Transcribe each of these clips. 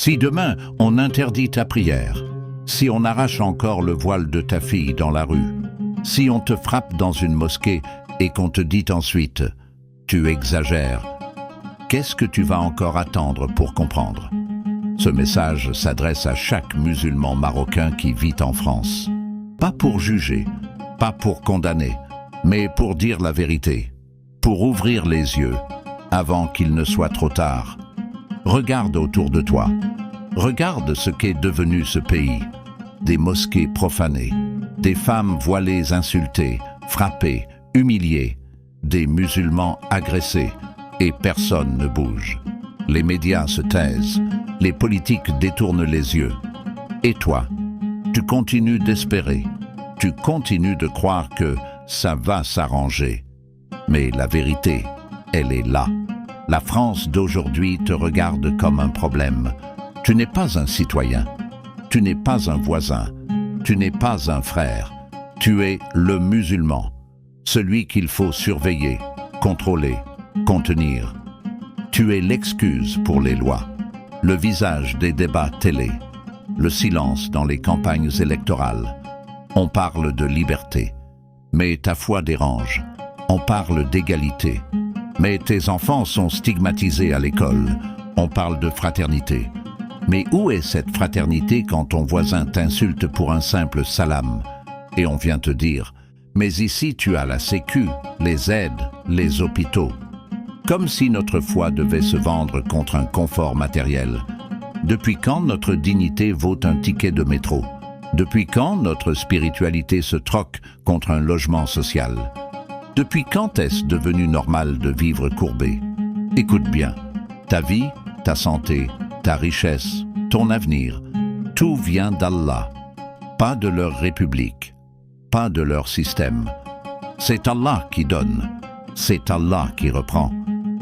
Si demain on interdit ta prière, si on arrache encore le voile de ta fille dans la rue, si on te frappe dans une mosquée et qu'on te dit ensuite « tu exagères », qu'est-ce que tu vas encore attendre pour comprendre? Ce message s'adresse à chaque musulman marocain qui vit en France. Pas pour juger, pas pour condamner, mais pour dire la vérité, pour ouvrir les yeux avant qu'il ne soit trop tard. Regarde autour de toi. Regarde ce qu'est devenu ce pays. Des mosquées profanées, des femmes voilées insultées, frappées, humiliées, des musulmans agressés, et personne ne bouge. Les médias se taisent, les politiques détournent les yeux. Et toi, tu continues d'espérer, tu continues de croire que ça va s'arranger. Mais la vérité, elle est là. La France d'aujourd'hui te regarde comme un problème. Tu n'es pas un citoyen, tu n'es pas un voisin, tu n'es pas un frère. Tu es le musulman, celui qu'il faut surveiller, contrôler, contenir. Tu es l'excuse pour les lois, le visage des débats télé, le silence dans les campagnes électorales. On parle de liberté, mais ta foi dérange. On parle d'égalité, mais tes enfants sont stigmatisés à l'école. On parle de fraternité. Mais où est cette fraternité quand ton voisin t'insulte pour un simple salam et on vient te dire « mais ici tu as la sécu, les aides, les hôpitaux ». Comme si notre foi devait se vendre contre un confort matériel. Depuis quand notre dignité vaut un ticket de métro? Depuis quand notre spiritualité se troque contre un logement social? Depuis quand est-ce devenu normal de vivre courbé? Écoute bien, ta vie, ta santé, ta richesse, ton avenir, tout vient d'Allah, pas de leur république, pas de leur système. C'est Allah qui donne, c'est Allah qui reprend.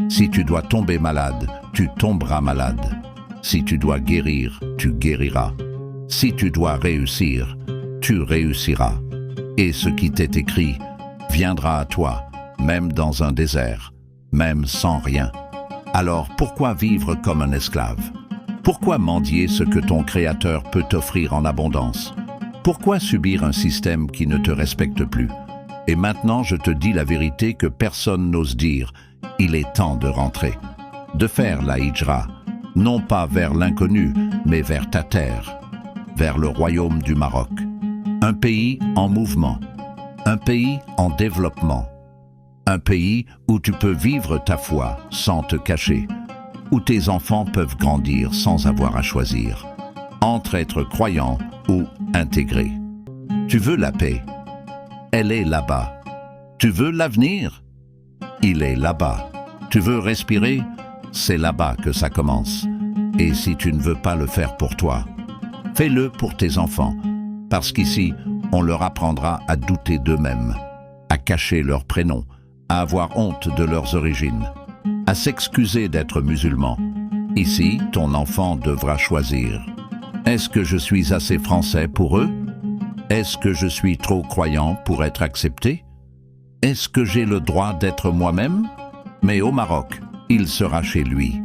Si tu dois tomber malade, tu tomberas malade. Si tu dois guérir, tu guériras. Si tu dois réussir, tu réussiras. Et ce qui t'est écrit viendra à toi, même dans un désert, même sans rien. Alors pourquoi vivre comme un esclave? Pourquoi mendier ce que ton Créateur peut t'offrir en abondance? Pourquoi subir un système qui ne te respecte plus? Et maintenant je te dis la vérité que personne n'ose dire. Il est temps de rentrer, de faire la hijra, non pas vers l'inconnu, mais vers ta terre, vers le royaume du Maroc. Un pays en mouvement, un pays en développement, un pays où tu peux vivre ta foi sans te cacher, où tes enfants peuvent grandir sans avoir à choisir, entre être croyant ou intégré. Tu veux la paix? Elle est là-bas. Tu veux l'avenir? Il est là-bas. Tu veux respirer? C'est là-bas que ça commence. Et si tu ne veux pas le faire pour toi, fais-le pour tes enfants, parce qu'ici, on leur apprendra à douter d'eux-mêmes, à cacher leur prénom, à avoir honte de leurs origines, à s'excuser d'être musulman. Ici, ton enfant devra choisir. Est-ce que je suis assez français pour eux? Est-ce que je suis trop croyant pour être accepté? Est-ce que j'ai le droit d'être moi-même? Mais au Maroc, il sera chez lui,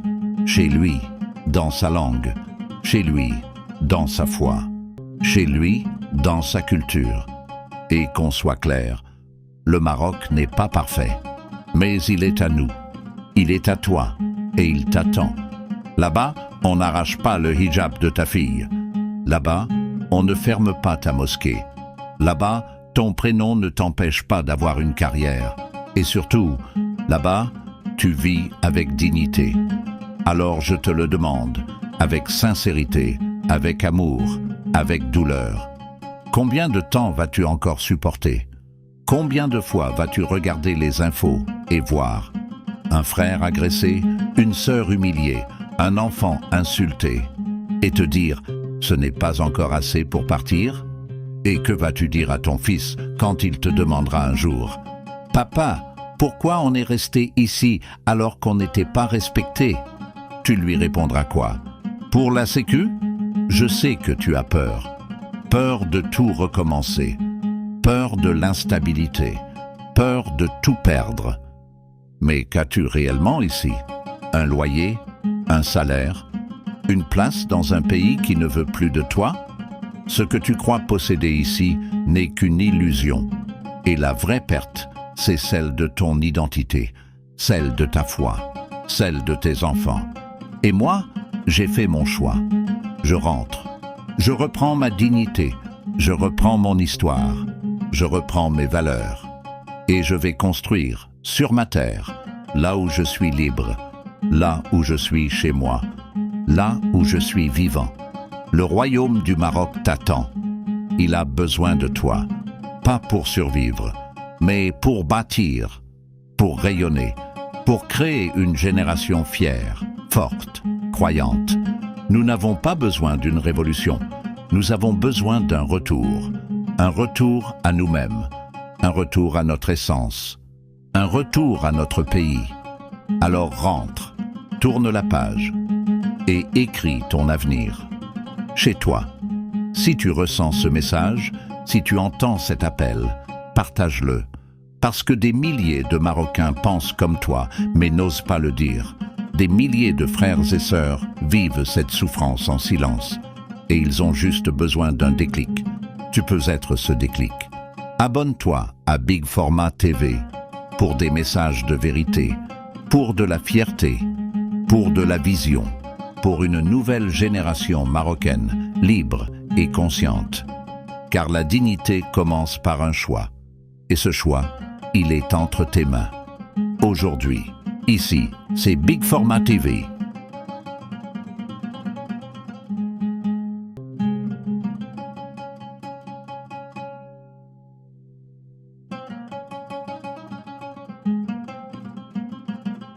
dans sa langue, chez lui, dans sa foi, chez lui, dans sa culture. Et qu'on soit clair, le Maroc n'est pas parfait, mais il est à nous, il est à toi, et il t'attend. Là-bas, on n'arrache pas le hijab de ta fille. Là-bas, on ne ferme pas ta mosquée. Là-bas, ton prénom ne t'empêche pas d'avoir une carrière. Et surtout, là-bas, tu vis avec dignité. Alors je te le demande, avec sincérité, avec amour, avec douleur. Combien de temps vas-tu encore supporter? Combien de fois vas-tu regarder les infos et voir un frère agressé, une sœur humiliée, un enfant insulté, et te dire « ce n'est pas encore assez pour partir ?» Et que vas-tu dire à ton fils quand il te demandera un jour « Papa, pourquoi on est resté ici alors qu'on n'était pas respecté ?» Tu lui répondras quoi? Pour la sécu? Je sais que tu as peur. Peur de tout recommencer. Peur de l'instabilité. Peur de tout perdre. Mais qu'as-tu réellement ici? Un loyer? Un salaire? Une place dans un pays qui ne veut plus de toi? Ce que tu crois posséder ici n'est qu'une illusion. Et la vraie perte, c'est celle de ton identité, celle de ta foi, celle de tes enfants. Et moi, j'ai fait mon choix. Je rentre. Je reprends ma dignité. Je reprends mon histoire. Je reprends mes valeurs. Et je vais construire, sur ma terre, là où je suis libre, là où je suis chez moi, là où je suis vivant. Le royaume du Maroc t'attend. Il a besoin de toi, pas pour survivre, mais pour bâtir, pour rayonner, pour créer une génération fière, forte, croyante. Nous n'avons pas besoin d'une révolution, nous avons besoin d'un retour à nous-mêmes, un retour à notre essence, un retour à notre pays. Alors rentre, tourne la page et écris ton avenir. Chez toi. Si tu ressens ce message, si tu entends cet appel, partage-le. Parce que des milliers de Marocains pensent comme toi, mais n'osent pas le dire. Des milliers de frères et sœurs vivent cette souffrance en silence. Et ils ont juste besoin d'un déclic. Tu peux être ce déclic. Abonne-toi à Big Format TV pour des messages de vérité, pour de la fierté, pour de la vision, pour une nouvelle génération marocaine, libre et consciente. Car la dignité commence par un choix. Et ce choix, il est entre tes mains. Aujourd'hui, ici, c'est Big Format TV.